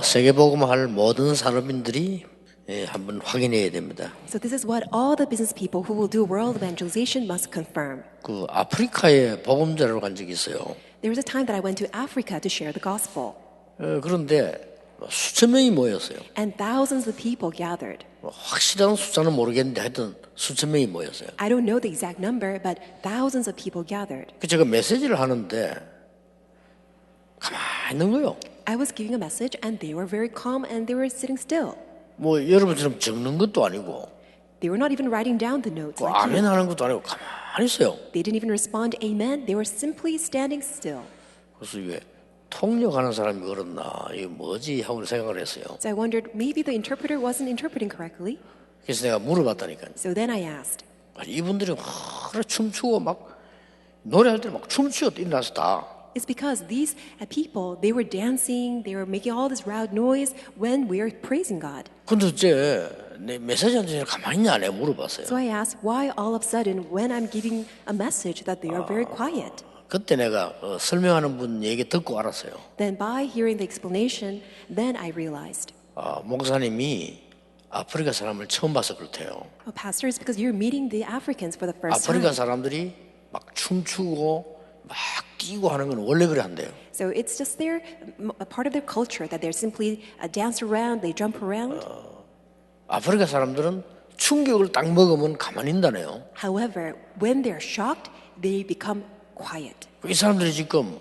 세계복음할 모든 산업인들이 한번 확인해야 됩니다. So this is what all the business people who will do world evangelization must confirm. 그 아프리카에 복음자로 간 적이 있어요. There was a time that I went to Africa to share the gospel, 그런데 수천 명이 모였어요. and thousands of people gathered. 확실한 숫자는 모르겠는데 하여튼 수천 명이 모였어요. I don't know the exact number, but thousands of people gathered. 그 제가 메시지를 하는데 가만히 있는 거예요. I was giving a message, and they were very calm, and they were sitting still. 뭐 여러분처럼 적는 것도 아니고 They were not even writing down the notes like 아멘 you. 하는 것도 아니고 가만히 있어요. They didn't even respond amen. They were simply standing still. 그래서 이게 통역하는 사람이 그렇나 이게 뭐지 하고 생각을 했어요. So I wondered, maybe the interpreter wasn't interpreting correctly. 그래서 내가 물어봤다니까요. So then I asked, 아니, 이분들이 그래 춤추고 막 노래할 때 막 춤추고 일어나서 다. it's because these people, they were dancing, they were making all this loud noise when we were praising God. 근데 어째 내 메시지한테 가만히 있냐 내가 물어봤어요. So I asked, why all of a sudden, when I'm giving a message, that they are very quiet? 그때 내가 설명하는 분 얘기 듣고 알았어요. Then by hearing the explanation, then I realized, 목사님이 아프리카 사람을 처음 봐서 그렇대요. oh, Pastor, it's because you're meeting the Africans for the first time. 아프리카 사람들이 막 춤추고 막 뛰고 하는 건 원래 그래 한대요. So it's just a part of their culture that they're simply dance around, they jump around. 아프리카 사람들은 충격을 딱 먹으면 가만히 있다네요. However, when they're shocked, they become quiet. 이 사람들이 지금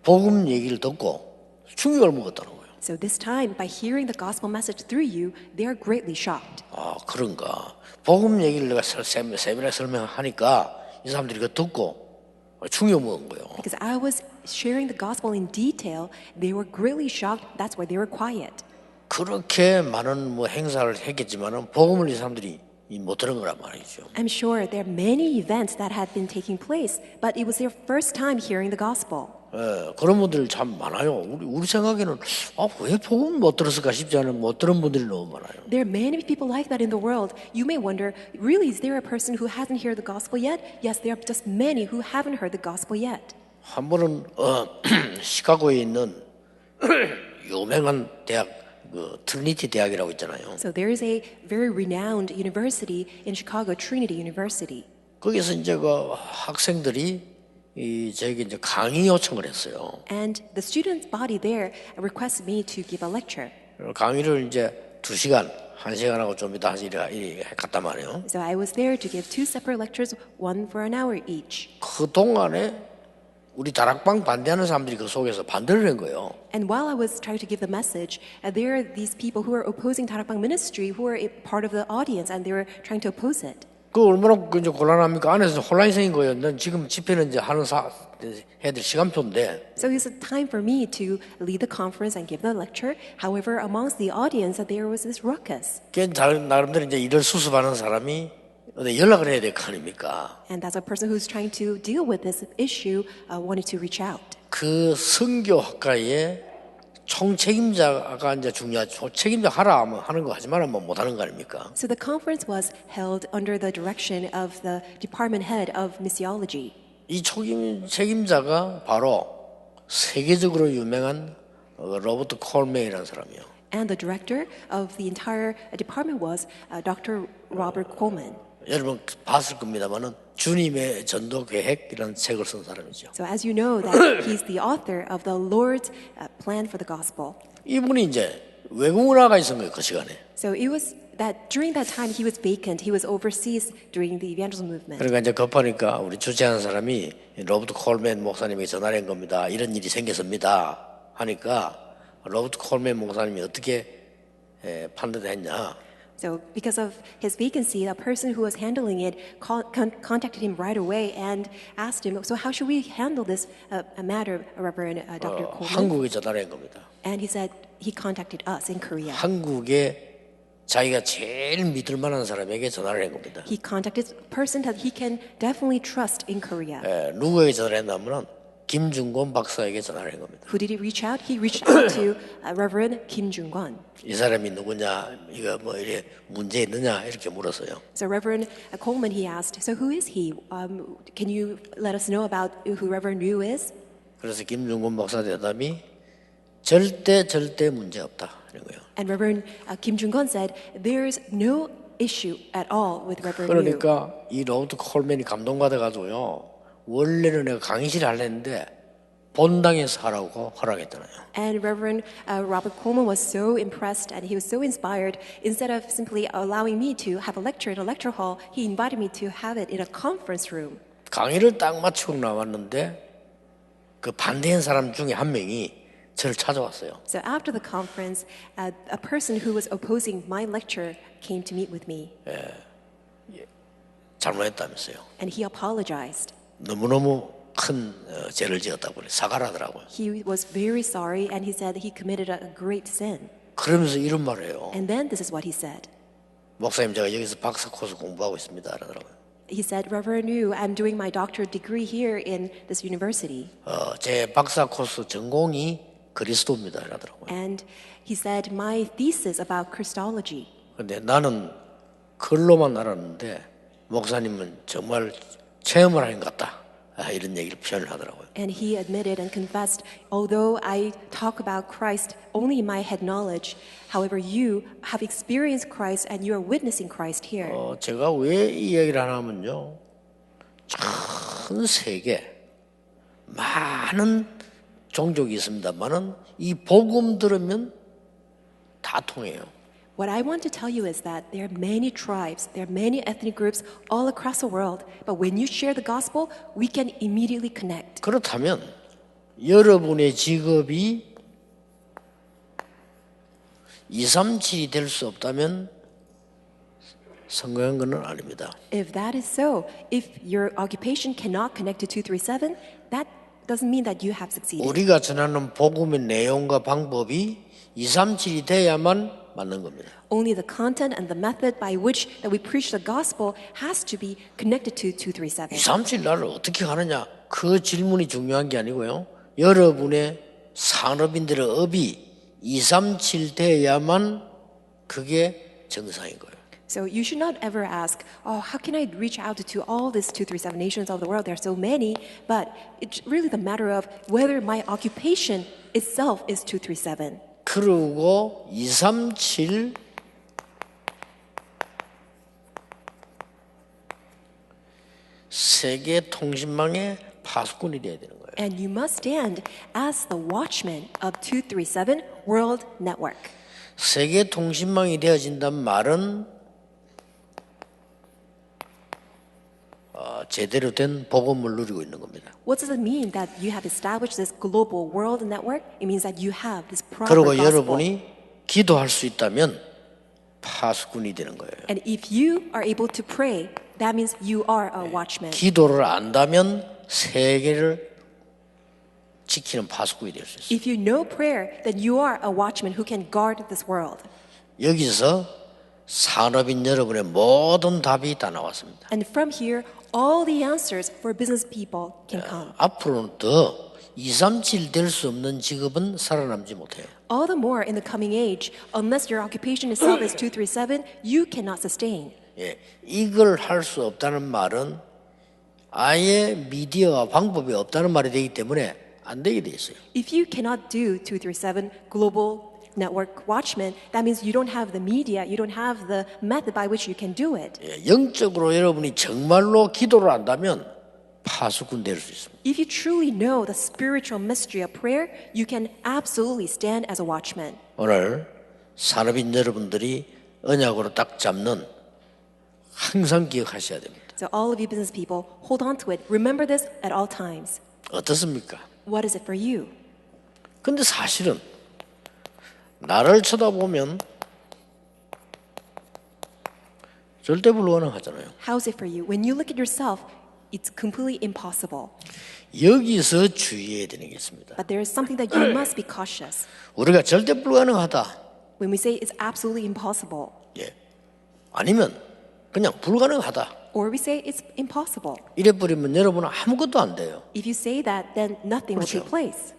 복음 얘기를 듣고 충격을 먹었다는 거예요. So this time, by hearing the gospel message through you, they are greatly shocked. 그런가. 복음 얘기를 내가 세밀하게 설명하니까 이 사람들이 그거 듣고 충격 먹은 거예요. Because I was sharing the gospel in detail, they were greatly shocked. That's why they were quiet. 그렇게 많은 뭐 행사를 했겠지만은 복음을 이 사람들이 못 들은 거란 말이죠. I'm sure there are many events that had been taking place, but it was their first time hearing the gospel. 그런 분들 참 많아요. 우리 생각에는 왜 복음 못 들었을까 싶지 않은 못 들은 분들이 너무 많아요. There are many people like that in the world. You may wonder, really, is there a person who hasn't heard the gospel yet? Yes, there are just many who haven't heard the gospel yet. 한 번은 시카고에 있는 유명한 대학 트리니티 대학이라고 있잖아요. So there is a very renowned university in Chicago, Trinity University. 거기서 이제 그 학생들이 저에게 이제 강의 요청을 했어요. And the student body there requested me to give a lecture. 강의를 이제 2시간, 1시간하고 좀 이따 이렇게 갔단 말이에요. So I was there to give two separate lectures, one for an hour each. 그 동안에 우리 다락방 반대하는 사람들이 그 속에서 반대를 한 거예요. And while I was trying to give the message, there are these people who are opposing Darakbang ministry who are a part of the audience and they were trying to oppose it. 그 얼마나 이제 곤란합니까? 안에서 혼란이 생긴 거예요. 난 지금 집회는 이제 해야 될 시간표인데. So it was a time for me to lead the conference and give the lecture. However, amongst the audience, there was this ruckus. 나름대로 이제 일을 수습하는 사람이 연락을 해야 될 거 아닙니까? And as a person who's trying to deal with this issue, wanted to reach out. 그 선교학과의 총책임자가 이제 중요하죠. 책임자 하라 하면 하는 거 하지 말라면 못 하는 거 아닙니까? So the conference was held under the direction of the department head of missiology. 이 책임자가 바로 세계적으로 유명한 로버트 콜맨이라는 사람이에요. And the director of the entire department was Dr. Robert Coleman. 여러분 봤을 겁니다만은 주님의 전도 계획이라는 책을 쓴 사람이죠. So as you know that he's the author of the Lord's plan for the gospel. 이분이 이제 외국을 나가 있었던 거예요, 그 시간에. So it was that during that time he was vacant. He was overseas during the evangelism movement. 그러니까 이제 급하니까 우리 주최하는 사람이 로버트 콜맨 목사님에게 전화를 한 겁니다. 이런 일이 생겼습니다. 하니까 로버트 콜맨 목사님이 어떻게 판단을 했냐? So because of his vacancy, the person who was handling it contacted him right away and asked him, so how should we handle this matter, Reverend Dr. Coleman? 한국에 전화를 한 겁니다. And he said he contacted us in Korea. 한국에 자기가 제일 믿을 만한 사람에게 전화를 한 겁니다. He contacted a person that he can definitely trust in Korea. 누구에게 전화를 했냐면 김중권 박사에게 전화를 한 겁니다. Who did he reach out? He reached out to Reverend Kim Jung-kwon. 이 사람이 누구냐, 이거 뭐 이래 문제 있느냐 이렇게 물었어요. So Reverend Coleman, he asked, so who is he? Can you let us know about who Reverend Ryu is? 그래서 김중권 박사 대답이 절대 문제 없다 이런 거예요. And Reverend Kim Jung-gun said, there's no issue at all with Reverend Yu. 그러니까 이 로버트 콜맨이 감동받아가지고요. 원래는 내가 강의실 하려는데 본당에서 하라고 허락했잖아요. And Reverend Robert Coleman was so impressed and he was so inspired. Instead of simply allowing me to have a lecture in a lecture hall, he invited me to have it in a conference room. 강의를 딱 마치고 나왔는데 그 반대한 사람 중에 한 명이 저를 찾아왔어요. So after the conference, a person who was opposing my lecture came to meet with me. 잘못했다면서요. And he apologized. 너무너무 큰 죄를 지었다고 그래. 사과를 하더라고요. He was very sorry and he said he committed a great sin. 그러면서 이런 말을 해요. And then this is what he said. 목사님 제가 여기서 박사 코스 공부하고 있습니다. 그러더라고요. He said, Reverend Yu, I'm doing my doctorate degree here in this university. 제 박사 코스 전공이 그리스도입니다. 그러더라고요. And he said, my thesis about Christology. 근데 나는 글로만 알았는데 목사님은 정말 체험을 하는 것 같다. 이런 얘기를 표현을 하더라고요. And he admitted and confessed, although I talk about Christ only in my head knowledge, however, you have experienced Christ and you are witnessing Christ here. 제가 왜 이 얘기를 하냐면요. 전 세계 많은 종족이 있습니다만은 이 복음 들으면 다 통해요. What I want to tell you is that there are many tribes, there are many ethnic groups all across the world, but when you share the gospel, we can immediately connect. 그렇다면 여러분의 직업이 237이 될 수 없다면 성공한 건 아닙니다. If that is so, if your occupation cannot connect to 237, that doesn't mean that you have succeeded. 우리가 전하는 복음의 내용과 방법이 237이 돼야만 맞는 겁니다. Only the content and the method by which that we preach the gospel has to be connected to 237. 237 나를 어떻게 하느냐 그 질문이 중요한 게 아니고요. 여러분의 산업인들의 업이 237 돼야만 그게 정상인 거예요. So you should not ever ask, oh, how can I reach out to all these 237 nations of the world? There are so many, but it's really the matter of whether my occupation itself is 237. 그리고 237 세계 통신망의 파수꾼이 돼야 되는 거예요. And you must stand as the watchman of 237 World Network. 세계 통신망이 되어진단 말은 제대로 된 복음을 누리고 있는 겁니다. What does it mean that you have established this global world network? It means that you have this proper 그리고 gospel. 여러분이 기도할 수 있다면 파수꾼이 되는 거예요. And if you are able to pray, that means you are a watchman. 기도를 안다면 세계를 지키는 파수꾼이 될 수 있어요. If you know prayer, then you are a watchman who can guard this world. 여기서 산업인 여러분의 모든 답이 다 나왔습니다. And from here, all the answers for business people can come. 앞으로는 더 237 될 수 없는 직업은 살아남지 못해요. All the more in the coming age, unless your occupation itself is 237, you cannot sustain. 예, 이걸 할 수 없다는 말은 아예 미디어와 방법이 없다는 말이 되기 때문에 안 되게 돼 있어요. If you cannot do 237 global network watchmen, that means you don't have the media, you don't have the method by which you can do it. 예, 영적으로 여러분이 정말로 기도를 한다면 파수꾼 될 수 있습니다. If you truly know the spiritual mystery of prayer, you can absolutely stand as a watchman. 오늘 산업인 여러분들이 언약으로 딱 잡는 항상 기억하셔야 됩니다. So all of you business people, hold on to it. Remember this at all times. 어떻습니까? What is it for you? 근데 사실은 나를 쳐다보면 절대 불가능하잖아요. How's it for you? When you look at yourself, it's completely impossible. 여기서 주의해야 되는 게 있습니다. But there is something that you must be cautious. 우리가 절대 불가능하다. When we say it's absolutely impossible, 예. 아니면 그냥 불가능하다. or we say it's impossible. 이래 버리면 여러분은 아무것도 안 돼요. If you say that, then nothing will 그렇죠. take place.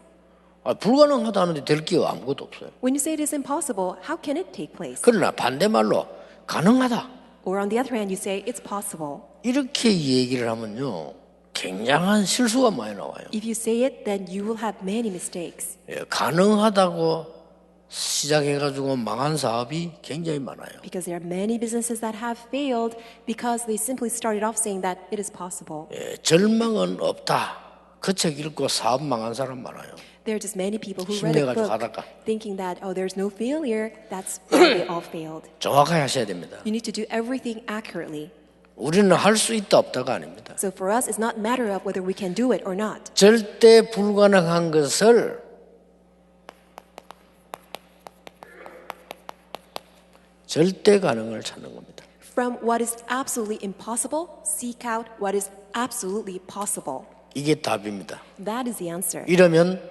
불가능하다 하는데 될 게 아무것도 없어요. When you say it is impossible, how can it take place? 그러나 반대말로 가능하다. Or on the other hand, you say it's possible. 이렇게 얘기를 하면요. 굉장한 실수가 많이 나와요. If you say it, then you will have many mistakes. 예, 가능하다고 시작해가지고 망한 사업이 굉장히 많아요. Because there are many businesses that have failed because they simply started off saying that it is possible. 예, 절망은 없다. 그 책 읽고 사업 망한 사람 많아요. There are just many people who read a 힘내가지고 book 하다가. thinking that, oh, there's no failure. That's why they all failed. 정확하게 하셔야 됩니다. You need to do everything accurately. 우리는 할 수 있다 없다가 아닙니다. So for us, it's not a matter of whether we can do it or not. 절대 불가능한 것을 절대 가능을 찾는 겁니다. From what is absolutely impossible, seek out what is absolutely possible. 이게 답입니다. That is the answer. 이러면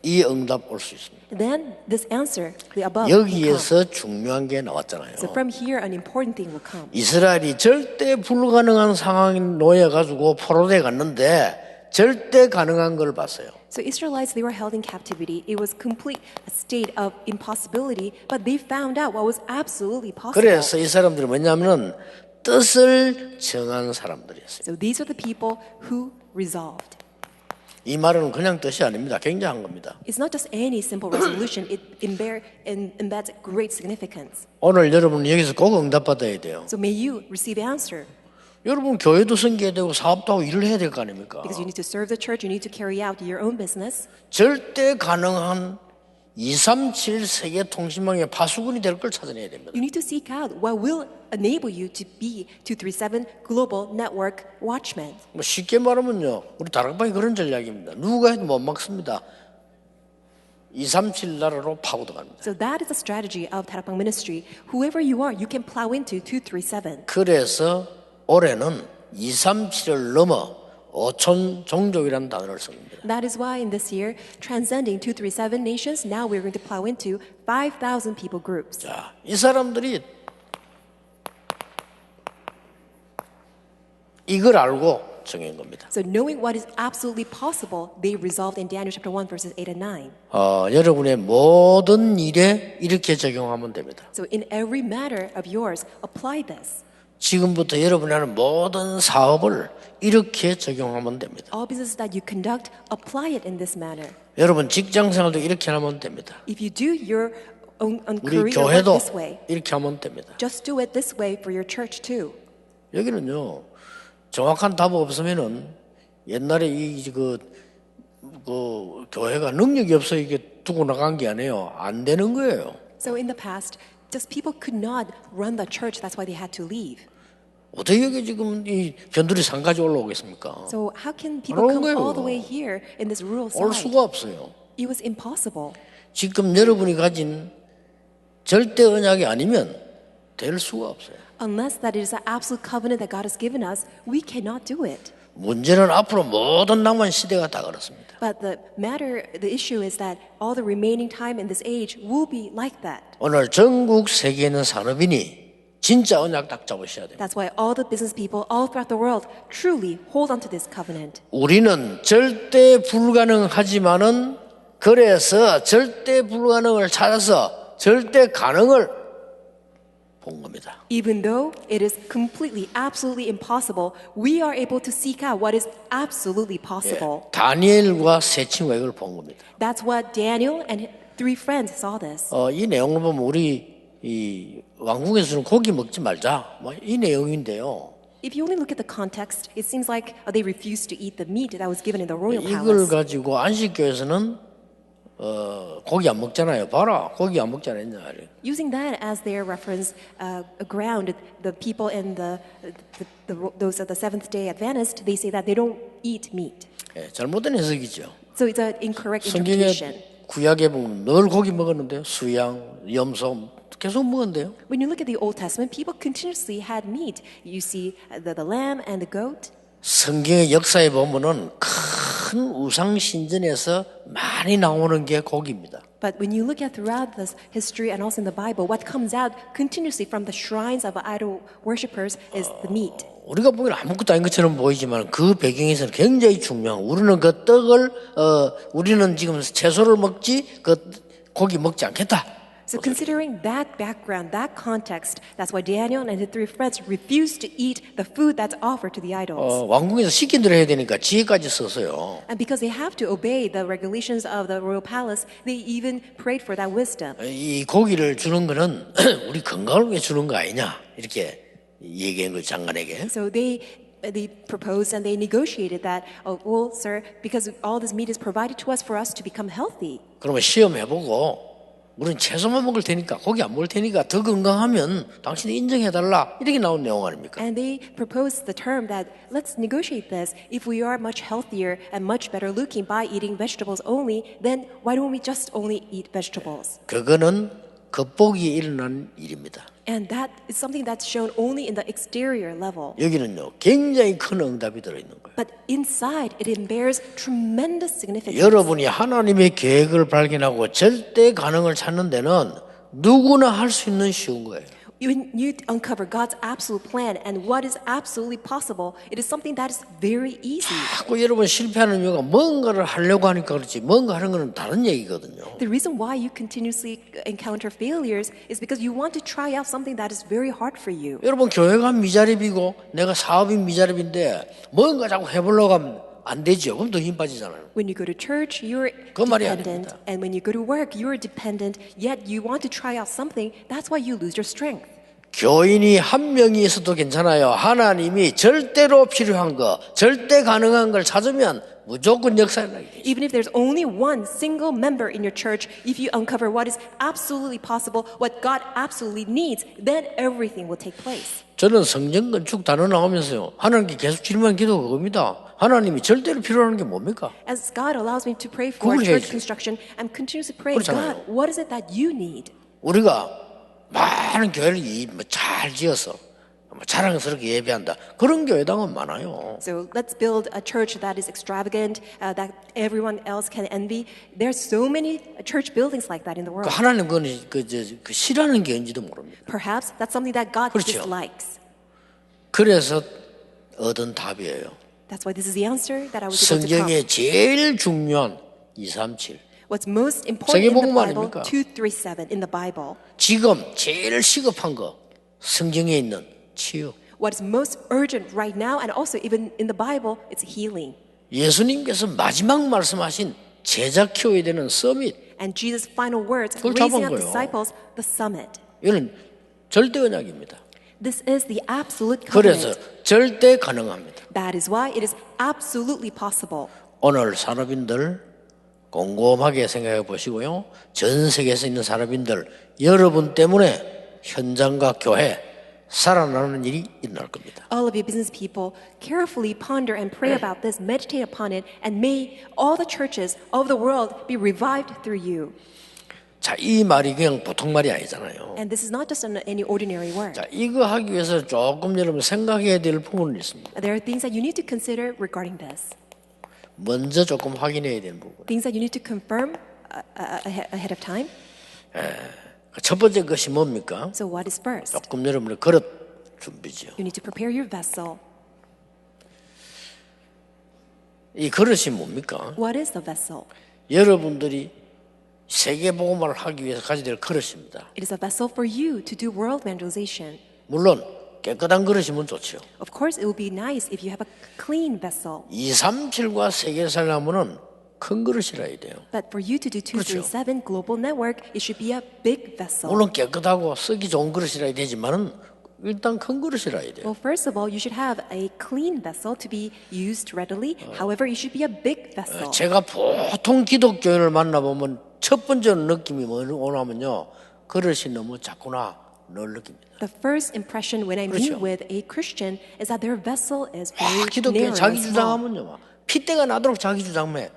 이 응답 올 수 있습니다. Then this answer, the above, will come. 여기에서 중요한 게 나왔잖아요. So from here, an important thing will come. 이스라엘이 절대 불가능한 상황에 놓여가지고 포로돼 갔는데 절대 가능한 걸 봤어요. So Israelites, they were held in captivity. It was complete a state of impossibility, but they found out what was absolutely possible. 그래서 이 사람들이 뭐냐면은 뜻을 정한 사람들이었어요. So these are the people who resolved. 이 말은 그냥 뜻이 아닙니다. 굉장한 겁니다. It's not just any simple resolution. It embeds great significance. 오늘 여러분 여기서 꼭 응답받아야 돼요. So may you receive the answer. 여러분 교회도 섬겨야 되고 사업도 하고 일을 해야 될 거 아닙니까? Because you need to serve the church, you need to carry out your own business. 절대 가능한 237 세계 통신망의 파수꾼이 될 걸 찾아내야 됩니다. You need to seek out what will enable you to be 237 Global Network Watchmen. 뭐 쉽게 말하면요, 우리 다락방이 그런 전략입니다. 누가 해도 못 막습니다. 237 나라로 파고들어갑니다. So that is the strategy of Tarakbang Ministry. Whoever you are, you can plow into 237. 그래서 올해는 237을 넘어 5천 종족이라는 단어를 씁니다. That is why in this year, transcending 237 nations, now we're going to plow into 5,000 people groups. 자, 이 사람들이 이걸 알고 정한 겁니다. So knowing what is absolutely possible, they resolved in Daniel chapter 1 verses 8 and 9. 여러분의 모든 일에 이렇게 적용하면 됩니다. So in every matter of yours, apply this. 지금부터 여러분이 하는 모든 사업을 이렇게 적용하면 됩니다. All business that you conduct, apply it in this manner. 여러분 직장 생활도 이렇게 하면 됩니다. If you do your own 우리 career work 교회도 this way, 이렇게 하면 됩니다. just do it this way for your church too. 여기는요, 정확한 답 없으면은 옛날에 그 교회가 능력이 없어 이게 두고 나간 게 아니에요. 안 되는 거예요. So in the past, just people could not run the church. That's why they had to leave. 어떻게 여기 지금 이 변두리 산까지 올라오겠습니까? So how can people 그런 come 거예요. all the way here in this rural 올 side? 수가 없어요. It was impossible. 지금 여러분이 가진 절대 언약이 아니면 될 수가 없어요. Unless that is an absolute covenant that God has given us, we cannot do it. 문제는 앞으로 모든 남은 시대가 다 그렇습니다. But the issue is that all the remaining time in this age will be like that. 오늘 전국 세계에 있는 산업인이 진짜 언약 딱 잡으셔야 돼요. That's why all the business people all throughout the world truly hold on to this covenant. 우리는 절대 불가능하지만은 그래서 절대 불가능을 찾아서 절대 가능을 본 겁니다. Even though it is completely, absolutely impossible, we are able to seek out what is absolutely possible. 다니엘과 세 친구가 이걸 본 겁니다. That's what Daniel and three friends saw this. 이 내용을 보면 우리 이 왕궁에서는 고기 먹지 말자, 뭐 이 내용인데요. If you only look at the context, it seems like they refused to eat the meat that was given in the royal 이걸 palace. 가지고 안식교에서는 고기 안 먹잖아요. 봐라, 고기 안 먹잖아요. Using that as their reference ground, the people in those of the Seventh Day Adventist, they say that they don't eat meat. 잘못된 해석이죠. So it's an incorrect interpretation. 성경에 구약에 보면 늘 고기 먹었는데요. 수양, 염소 계속 먹었는데요. When you look at the Old Testament, people continuously had meat. You see the lamb and the goat. 성경의 역사에 보면은 큰 우상 신전에서 많이 나오는 게 고기입니다. But when you look at throughout this history and also in the Bible, what comes out continuously from the shrines of idol worshippers is the meat. 우리가 보기엔 아무것도 아닌 것처럼 보이지만 그 배경에서는 굉장히 중요한. 우리는 그 떡을 우리는 지금 채소를 먹지 그 고기 먹지 않겠다. So considering that background, that context, that's why Daniel and his three friends refused to eat the food that's offered to the idols. 왕궁에서 시킨 대로 해야 되니까 지혜까지 썼어요. And because they have to obey the regulations of the royal palace, they even prayed for that wisdom. 이 고기를 주는 거는 우리 건강을 위해 주는 거 아니냐 이렇게 얘기한 거예요, 장관에게. So they proposed and they negotiated that, oh, well, sir, because all this meat is provided to us to become healthy. 그러면 시험해보고 우리는 채소만 먹을 테니까 고기 안 먹을 테니까 더 건강하면 당신이 인정해달라 이렇게 나온 내용 아닙니까? And they proposed the term that let's negotiate this. If we are much healthier and much better looking by eating vegetables only, then why don't we just only eat vegetables? 그거는 겉보기에 일어난 일입니다. And that is something that's shown only in the exterior level. 여기는요 굉장히 큰 응답이 들어있는 거예요. But inside, it bears tremendous significance. 여러분이 하나님의 계획을 발견하고 절대 가능을 찾는 데는 누구나 할 수 있는 쉬운 거예요. When you uncover God's absolute plan and what is absolutely possible, it is something that is very easy. 자꾸 여러분 실패하는 이유가 뭔가를 하려고 하니까 그렇지 뭔가 하는 거는 다른 얘기거든요. The reason why you continuously encounter failures is because you want to try out something that is very hard for you. 여러분 교회가 미자립이고 내가 사업이 미자립인데 뭔가 자꾸 해보려고 하면 안 되죠. 그럼 더 힘 빠지잖아요. When you go to church, you're 그 말이 안 dependent. 됩니다. And when you go to work, you're dependent. Yet you want to try out something. That's why you lose your strength. 교인이 한 명이 있어도 괜찮아요. 하나님이 절대로 필요한 거, 절대 가능한 걸 찾으면 무조건 역사를 하게 돼요. Even if there's only one single member in your church, if you uncover what is absolutely possible, what God absolutely needs, then everything will take place. 저는 성전 건축 단어 나오면서요. 하나님께 계속 질문한 기도가 그겁니다. 하나님이 절대로 필요한 게 뭡니까? As God allows me to pray for 그걸 church 해야지. construction, I'm continuously praying, 그렇잖아요. God, what is it that you need? 우리가 많은 교회를 잘 지어서 자랑스럽게 예배한다. 그런 교회당은 많아요. So let's build a church that is extravagant, that everyone else can envy. There's so many church buildings like that in the world. 하나님 그건 그 싫어하는 게 뭔지도 모릅니다. Perhaps that's something that God 그렇죠. dislikes. 그래서 얻은 답이에요. That's why this is the answer that I was able to come. 성경에 제일 중요한 237. What's most important in the 세계복음 Bible, 아닙니까? 237 in the Bible. 지금 제일 시급한 거 성경에 있는 치유. What is most urgent right now, and also even in the Bible, it's healing. 예수님께서 마지막 말씀하신 제자 키워야 되는 서밋. And Jesus' final words, 그걸 raising 잡은 up 거예요. disciples, the summit. 이거는 절대 언약입니다. This is the absolute 그래서 covenant. 절대 가능합니다. That is why it is absolutely possible. 오늘 산업인들 곰곰하게 생각해 보시고요. 전 세계에서 있는 산업인들 여러분 때문에 현장과 교회 살아나는 일이 일어날 겁니다. All of you business people, carefully ponder and pray about this, meditate upon it, and may all the churches of the world be revived through you. 자, 이 말이 그냥 보통 말이 아니잖아요. And this is not just any ordinary word. 자, 이거 하기 위해서 조금 여러분 생각해야 될 부분이 있습니다. There are things that you need to consider regarding this. 먼저 조금 확인해야 되는 부분. Things that you need to confirm ahead of time. 첫 번째 것이 뭡니까? So what is first? 조금 여러분의 그릇 준비죠. You need to prepare your vessel. 이 그릇이 뭡니까? What is the vessel? 여러분들이 세계 복음화를 하기 위해서 가져야 될 그릇입니다. It is a vessel for you to do world evangelization. 물론 깨끗한 그릇이면 좋죠. Of course, it will be nice if you have a clean vessel. 237과 세계 살려면은 큰 그릇이라야 돼요. But for you to do 237 global network, it should be a big vessel. 물론 깨끗하고 쓰기 좋은 그릇이라야 되지만은 일단 큰 그릇이라야 돼요. Well, first of all, you should have a clean vessel to be used readily. However, it should be a big vessel. 제가 보통 기독교인을 만나보면 첫 번째 느낌이 뭐냐면요. 그릇이 너무 작구나 늘 느낍니다. The first impression when I 그렇죠. meet with a Christian is that their vessel is very 기독교인 narrow 자기 and small. 주장하면요. 막 핏대가 나도록 자기 주장에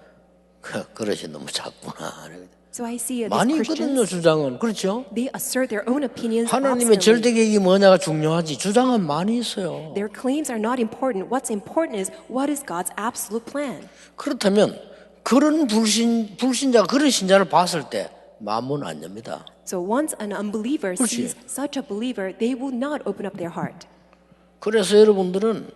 그릇이 너무 작구나. So I see these 많이 있거든요. Christians, 주장은. 그렇죠? they assert their own opinions 하나님의 obstinately. 절대 계획이 뭐냐가 중요하지. 주장은 많이 있어요. Their claims are not important. What's important is what is God's absolute plan. 그렇다면 그런 불신자 그런 신자를 봤을 때 마음은 안 엽니다. So once an unbeliever 그렇지. sees such a believer, they will not open up their heart. 그래서 여러분들은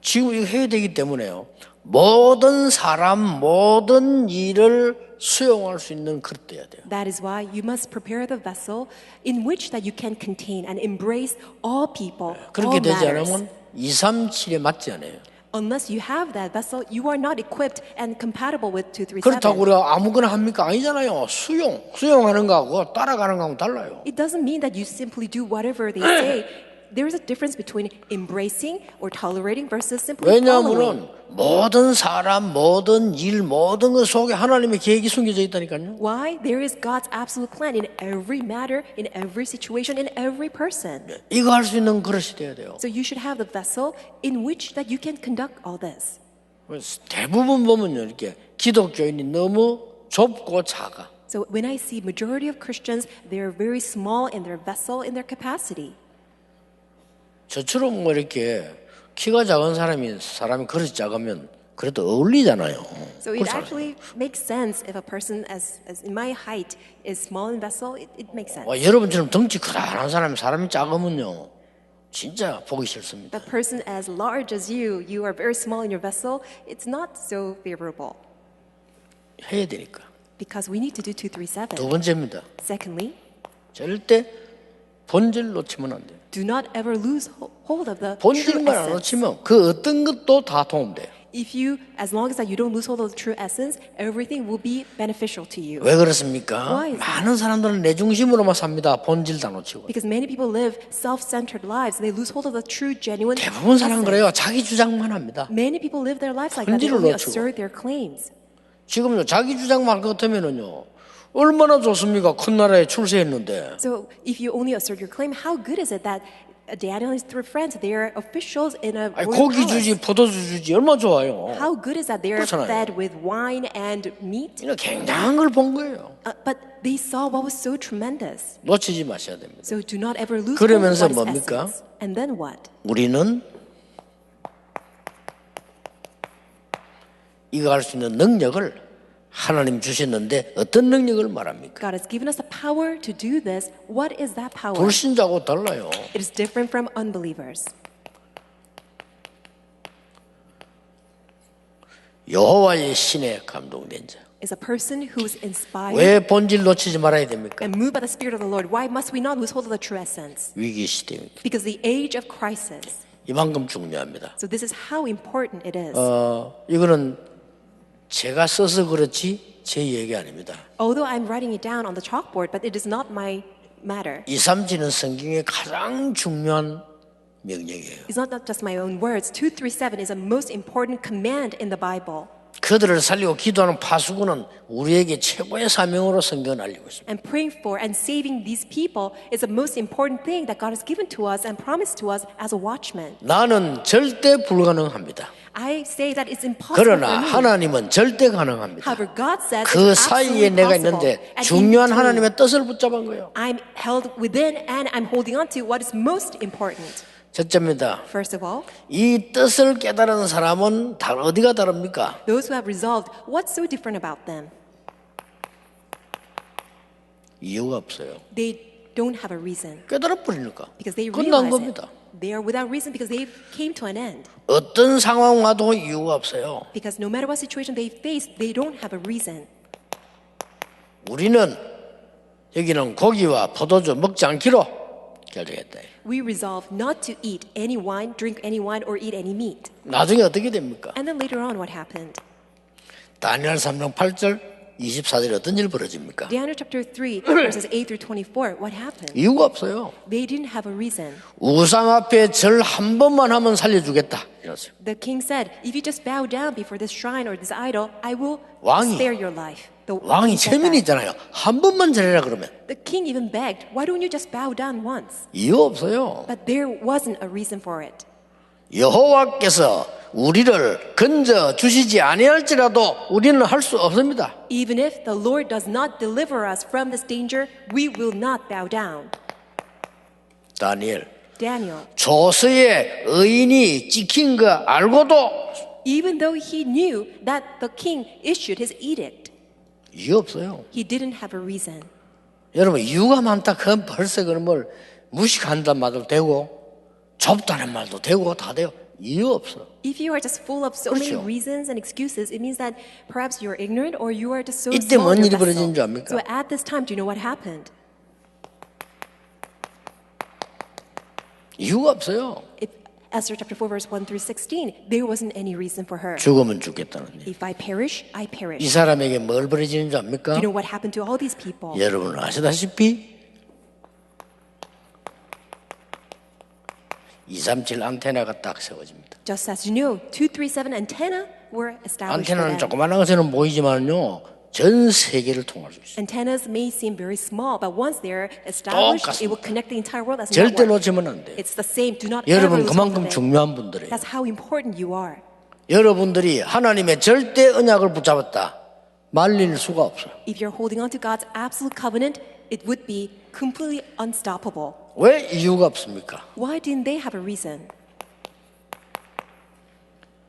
지금 이거 해야 되기 때문에요. 모든 사람, 모든 일을 수용할 수 있는 그릇 돼야 돼요. That is why you must prepare the vessel in which that you can contain and embrace all people, 그렇게 all 되지 matters. 않으면 237에 맞지 않아요. Unless you have that vessel, you are not equipped and compatible with 그렇다고 237. 우리가 아무거나 합니까? 아니잖아요. 수용하는 거하고 따라가는 거하고 달라요. It doesn't mean that you simply do whatever they say. There is a difference between embracing or tolerating versus simply following. 왜냐하면 모든 사람, 모든 일, 모든 것 속에 하나님의 계획이 숨겨져 있다니까요. Why? There is God's absolute plan in every matter, in every situation, in every person. 이거 할 수 있는 그릇이 돼야 돼요. So you should have the vessel in which that you can conduct all this. 대부분 보면요, 이렇게 기독교인이 너무 좁고 작아. So when I see majority of Christians, they're very small in their vessel, in their capacity. 저처럼 뭐 이렇게 키가 작은 사람이 그릇이 작으면 그래도 어울리잖아요. So it actually makes sense if a person as in my height is small in vessel, it makes sense. 여러분처럼 덩치 크다란 사람이 작으면요, 진짜 보기 싫습니다. The person as large as you are very small in your vessel, it's not so favorable 해야 되니까. because we need to do 237. 두 번째입니다. Secondly, 절대 본질 놓치면 안 돼요. do not ever lose hold of the true 본질만 안 essence. 놓치면 그 어떤 것도 다 도움돼요. If you, as long as that you don't lose hold of the true essence, everything will be beneficial to you. 왜 그렇습니까? Why is that? 많은 사람들은 내 중심으로만 삽니다. 본질 다 놓치고. Because many people live self-centered lives. They lose hold of the true, genuine 대부분 사람 essence. 그래요. 자기 주장만 합니다. Many people live their lives like that. They 본질을 only 놓치고. assert their claims. 지금요, 자기 주장만 할 것 같으면은요, 얼마나 좋습니까? 큰 나라에 출세했는데. So if you only assert your claim, how good is it that Daniel and his three friends, they are officials in a 아니, royal 고기 palace? 주지, 포도주 주지, 얼마나 좋아요. How good is that they are 그렇잖아요. fed with wine and meat? 이거 굉장한 걸 본 거예요. But they saw what was so tremendous. 놓치지 마셔야 됩니다. So do not ever lose hold of 그러면서 what is 뭡니까? essence. And then what? 우리는 이거 할 수 있는 능력을 하나님 주셨는데 어떤 능력을 말합니까? God has given us the power to do this. What is that power? 불신자하고 달라요. It is different from unbelievers. 여호와의 신에 감동된 자. Is a person who is inspired 왜 본질 놓치지 말아야 됩니까? and moved by the Spirit of the Lord. Why must we not lose hold of the true essence? 위기 시대입니다. Because the age of crisis. 이만큼 중요합니다. So this is how important it is. 이거는 제가 써서 그렇지 제 얘기 아닙니다. Although I'm writing it down on the chalkboard, but it is not my matter. 237는 성경의 가장 중요한 명령이에요. It's not just my own words. 237 is a most important command in the Bible. 그들을 살리고 기도하는 파수꾼은 우리에게 최고의 사명으로 성경을 알리고 있습니다. And praying for and saving these people is the most important thing that God has given to us and promised to us as a watchman. 나는 절대 불가능합니다. I say that it's impossible 그러나 for me. 하나님은 절대 가능합니다. However, God says 그 it's 사이에 absolutely 내가 possible. 있는데 And in 중요한 between, 하나님의 뜻을 붙잡은 거예요. I'm held within and I'm holding on to what is most important. 첫째입니다. First of all, 이 뜻을 깨달은 사람은 어디가 다릅니까? those who have resolved, what's so different about them? 이유가 없어요. They don't have a reason 깨달아 버리니까. because they 끝난 realize 겁니다. it. They are without reason because they came to an end. 어떤 상황 와도 이유가 없어요. Because no matter what situation they face, they don't have a reason. 우리는 여기는 고기와 포도주 먹지 않기로 결정했다. We resolve not to eat any wine, drink any wine, or eat any meat. 나중에 어떻게 됩니까? And then later on, what happened? 다니엘 3장 8절 24절에 어떤 일 벌어집니까? Daniel chapter 3, verses 8 through 24, what happened? 이유가 없어요. They didn't have a reason. 우상 앞에 절 한 번만 하면 살려주겠다. 이랬어요. The king said, if you just bow down before this shrine or this idol, I will 왕이- spare your life. The 왕이 king said that. 체면이잖아요. 한 번만 절해라 그러면. The king even begged, why don't you just bow down once? 이유 없어요. But there wasn't a reason for it. 여호와께서 우리를 건져 주시지 아니할지라도 우리는 할 수 없습니다. Even if the Lord does not deliver us from this danger, we will not bow down. 다니엘 Daniel, 조서에 의인이 찍힌 거 알고도 even though he knew that the king issued his edict, 이유 없어요. he didn't have a reason. 여러분 이유가 많다 그건 벌써 그런 걸 무식한단 말도 되고 좁다는 말도 되고 다 돼요. 이유 없어. If you are just full of so many 그렇죠. reasons and excuses, it means that perhaps you're ignorant or you are just so 이때 small 뭔 in 일이 your 벌어진 vessel. 줄 압니까? So at this time, do you know what happened? 이유가 없어요. Esther chapter 4 verse 1 through 16, there wasn't any reason for her. 죽으면 죽겠다는 일. If I perish, I 이 perish. 사람에게 뭘 벌어지는 줄 Do 압니까? you know what happened to all these people? 여러분 아시다시피 237 안테나가 딱 세워집니다. Just as you know, 237 antenna were established for 안테나는 them. 조그마한 것에는 보이지만요, 전 세계를 통할 수 있어요. Antennas may seem very small, but once they're established, 똑같습니다. it will connect the entire world as a 절대 network. 놓치면 안 돼요. It's the same. Do not ever 여러분 lose hold of 그만큼 it. 중요한 분들이에요. That's how important you are. 여러분들이 하나님의 절대 언약을 붙잡았다, 말릴 수가 없어요. If you're holding on to God's absolute covenant, it would be completely unstoppable. 왜 이유가 없습니까? Why didn't they have a reason?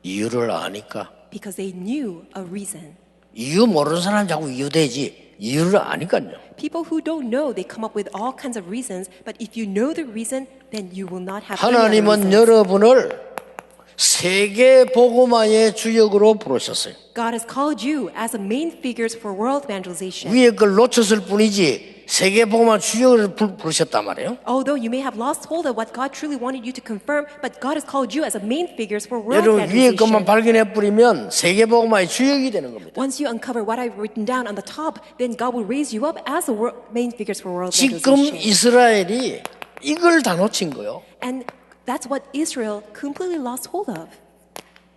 이유를 아니까. Because they knew a reason. 이유 모르는 사람 자꾸 이유되지, 이유를 아니까요. People who don't know, they come up with all kinds of reasons. But if you know the reason, then you will not have any other 하나님은 reasons. 여러분을 세계 복음화의 주역으로 부르셨어요. God has called you as the main figures for world evangelization. 위에 걸 놓쳤을 뿐이지 세계 복음화 주역을 부르셨단 말이에요. Although you may have lost hold of what God truly wanted you to confirm, but God has called you as the main figures for world 여러분 위에 것만 evangelization. 발견해 뿌리면 세계 복음화의 주역이 되는 겁니다. Once you uncover what I've written down on the top, then God will raise you up as the main figures for world 지금 evangelization. 이스라엘이 이걸 다 놓친 거예요. And that's what Israel completely lost hold of.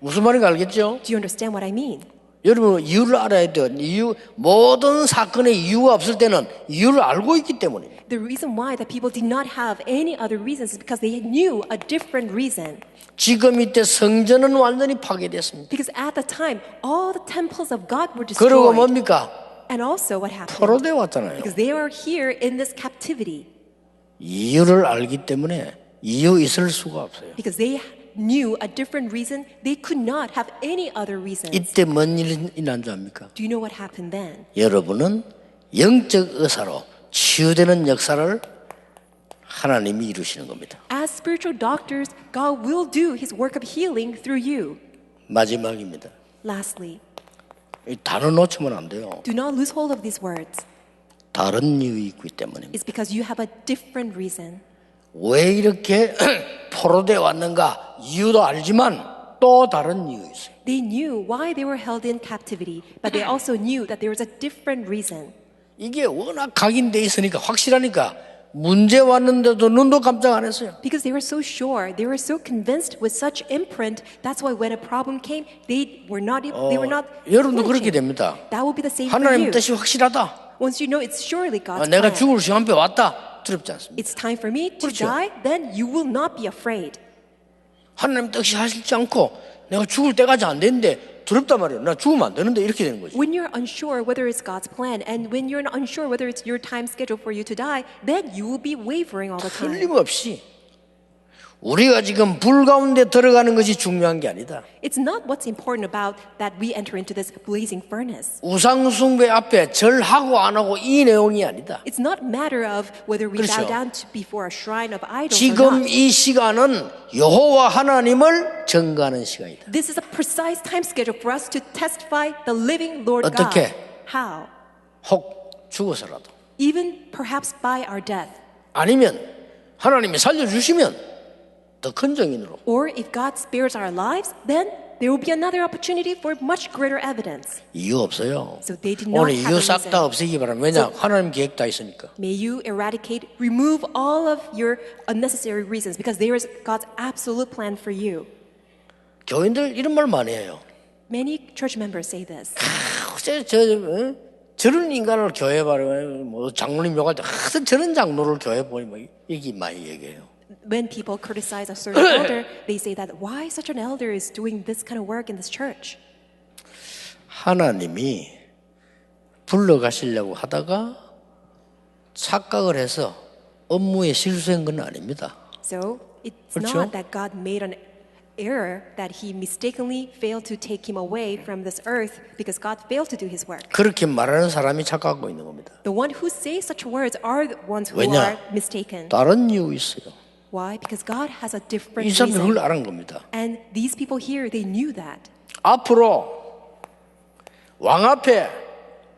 무슨 말인지 알겠죠? Do you understand what I mean? 여러분 이유를 알아야 돼요. 이유, 모든 사건에 이유가 없을 때는 이유를 알고 있기 때문입니다. The reason why that people did not have any other reasons is because they knew a different reason. 지금 이때 성전은 완전히 파괴됐습니다. Because at the time, all the temples of God were 그리고 destroyed. 뭡니까? And also what happened? 포로돼 왔잖아요. Because they are here in this captivity. 이유를 알기 때문에 이유 있을 수가 없어요. Because they knew a different reason, they could not have any other reasons. 이때 뭔 일이 일어난 줄 압니까? Do you know what happened then? 여러분은 영적 의사로 치유되는 역사를 하나님이 이루시는 겁니다. As spiritual doctors, God will do His work of healing through you. 마지막입니다. Lastly, 이 단어 놓치면 안 돼요. do not lose hold of these words. 다른 이유 있기 때문입니다. It's because you have a different reason. 왜 이렇게 포로돼 왔는가 이유도 알지만 또 다른 이유 있어요. They knew why they were held in captivity, but they also knew that there was a different reason. 이게 워낙 각인돼 있으니까 확실하니까 문제 왔는데도 눈도 깜짝 안 했어요. Because they were so sure, they were so convinced with such imprint. That's why when a problem came, they were not. 여러분도 그렇게 flinching. 됩니다. That will be the same for 하나님 you. 뜻이 확실하다. Once you know it's surely God's 내가 plan. 죽을 시간표 왔다. 두렵지 않습니다. It's time for me to 그렇죠. die. Then you will not be afraid. 하나님 뜻이 하시지 않고 내가 죽을 때까지 안 되는데 두렵단 말이에요. 나 죽으면 안 되는데 이렇게 되는 거죠. When you're unsure whether it's God's plan, and when you're unsure whether it's your time scheduled for you to die, then you will be wavering all the time. 틀림없이 우리가 지금 불 가운데 들어가는 것이 중요한 게 아니다. It's not what's important about that we enter into this blazing furnace. 우상 숭배 앞에 절하고 안 하고 이 내용이 아니다. It's not a matter of whether we 그렇죠. bow down before a shrine of idols or 지금 not. 이 시간은 여호와 하나님을 증거하는 시간이다. This is a precise time schedule for us to testify the living Lord 어떻게? God. How? 혹 죽어서라도 Even perhaps by our death. 아니면 하나님이 살려주시면 더 큰 정인으로 Or if God spares our lives, then there will be another opportunity for much greater evidence. 이유 없어요. So they did not 오늘 have 이유 a 싹 reason. 다 없애기 바랍니다. 왜냐? 하나님 계획 다 있으니까. May you eradicate, remove all of your unnecessary reasons because there is God's absolute plan for you. 교인들 이런 말 많이 해요. Many church members say this. 저런 인간을 교회 바르면 뭐 장로님 욕할 때 하여튼 저런 장로를 교회 보니 뭐 얘기 많이 얘기해요. When people criticize a certain elder, they say that why such an elder is doing this kind of work in this church. 하나님이 불러가시려고 하다가 착각을 해서 업무에 실수한 건 아닙니다. So it's 그렇죠? not that God made an error that he mistakenly failed to take him away from this earth because God failed to do his work. 그렇게 말하는 사람이 착각하고 있는 겁니다. The one who says such words are the ones who 왜냐? are mistaken. 다른 이유 있어요. Why? Because God has a different 이 사람들이 그걸 reason. 알은 겁니다. And these people here, they knew that. 앞으로 왕 앞에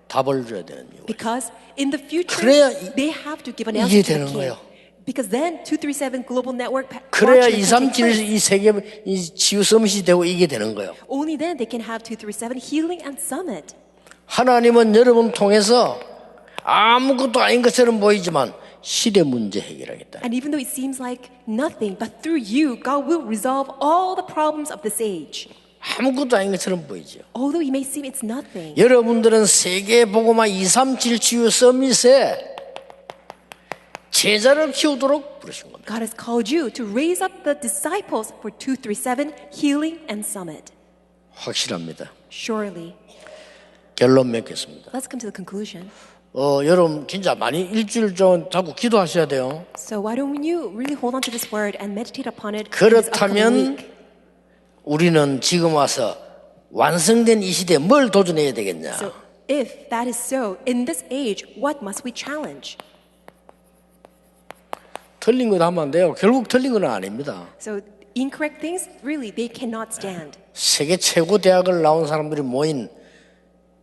답을 줘야 되는 이유. Because in the future, 그래야 they have to give an 이게 answer to 되는 the king. 거예요. Because then 237 Global Network 그래야 Watchmen can take 237 place. 이 세계 이 치유 서밋이 되고 이게 되는 거예요. Only then they can have 237 Healing and Summit. 하나님은 여러분 통해서 아무것도 아닌 것처럼 보이지만 시대 문제 해결하겠다. And even though it seems like nothing, but through you, God will resolve all the problems of this age. 아무것도 아닌 것처럼 보이죠. Although it may seem it's nothing. 여러분들은 세계 복음화 237 치유 서밋에 제자를 키우도록 부르신 겁니다. God has called you to raise up the disciples for 237 Healing and Summit. 확실합니다. Surely. 결론 맺겠습니다. Let's come to the conclusion. 여러분 진짜 많이 일주일 동안 자꾸 기도하셔야 돼요. So why don't you really hold on to this word and meditate upon it in this upcoming 그렇다면 week? 우리는 지금 와서 완성된 이 시대에 뭘 도전해야 되겠냐? So if that is so, in this age, what must we challenge? 틀린 거 하면 안 돼요. 결국 틀린 건 아닙니다. So incorrect things, really, they cannot stand. 세계 최고 대학을 나온 사람들이 모인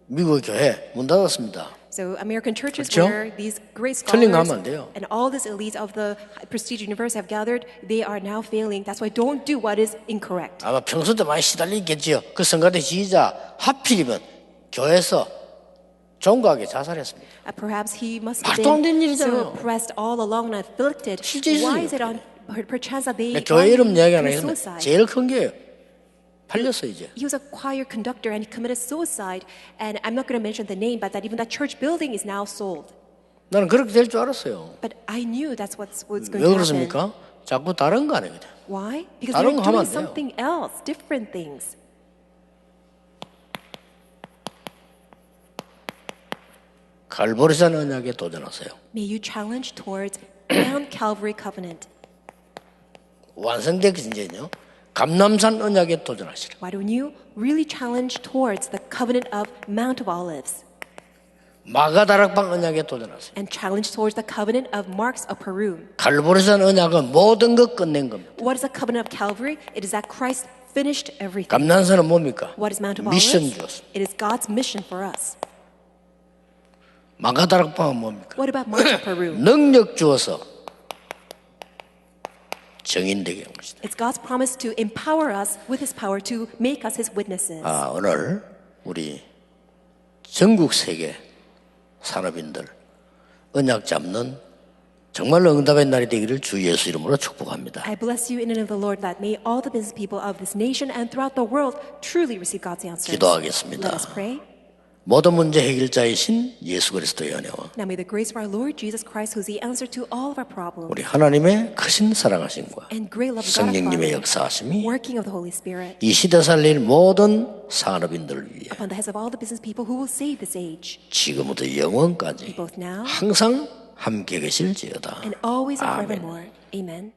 미국 교회 문 닫았습니다. So American churches 그렇죠? where these great 틀린 거 scholars 하면 안 돼요. and all these elites of the prestige universe have gathered, they are now failing. That's why don't do what is incorrect. 아마 평소 때 많이 시달리겠지요. 그 성가대 지휘자 하필이면 교회에서 종가하게 자살했습니다. Perhaps he must have 말도 안 되는 been 일이잖아요. so oppressed all along and afflicted. 실제 Why 있어요. is it on perchance that they 교회 이름 이야기 안 committed 하겠는데 suicide? 제일 큰 게 팔렸어 이제. He was a choir conductor and he committed suicide. And I'm not going to mention the name, but that even that church building is now sold. 나는 그렇게 될 줄 알았어요. But I knew that's what's going 왜 to happen. 그렇습니까? 자꾸 다른 거 하거든. Why? Because 다른 you're 거 하면 doing 안 돼요. something else, different things. 갈보리산 언약에 도전하세요. May you challenge towards Mount Calvary Covenant. 완성되기 전에요. 감남산 언약에 도전하시라. Why don't you really challenge towards the covenant of Mount of Olives 마가다락방 언약에 도전하세요. and challenge towards the covenant of Marks of Peru? 갈보리산 언약은 모든 것 끝낸 겁니다. What is the covenant of Calvary? It is that Christ finished everything. 감남산은 뭡니까? What is Mount of 미션 Olives? 주었어. It is God's mission for us. 마가다락방은 뭡니까? What about Marks of Peru? 능력 주어서 정인되게 한 것이다. It's God's promise to empower us with His power to make us His witnesses. 오늘 우리 전국 세계 산업인들 언약 잡는 정말로 응답의 날이 되기를 주 예수 이름으로 축복합니다. I bless you in the name of the Lord that may all the business people of this nation and throughout the world truly receive God's answers. 기도하겠습니다. Let us pray. 모든 문제 해결자이신 예수 그리스도의 은혜와 Now may the grace of our Lord Jesus Christ, who is the answer to all of our problems, 우리 하나님의 크신 사랑하심과 and great love of God our 성령님의 Father, 역사하심이 working of the Holy Spirit, 이 시대 살릴 모든 산업인들을 위해 upon the heads of all the business people who will save this age, 지금부터 영원까지 both now 항상 함께 계실지어다. and always and 아멘. forevermore. Amen.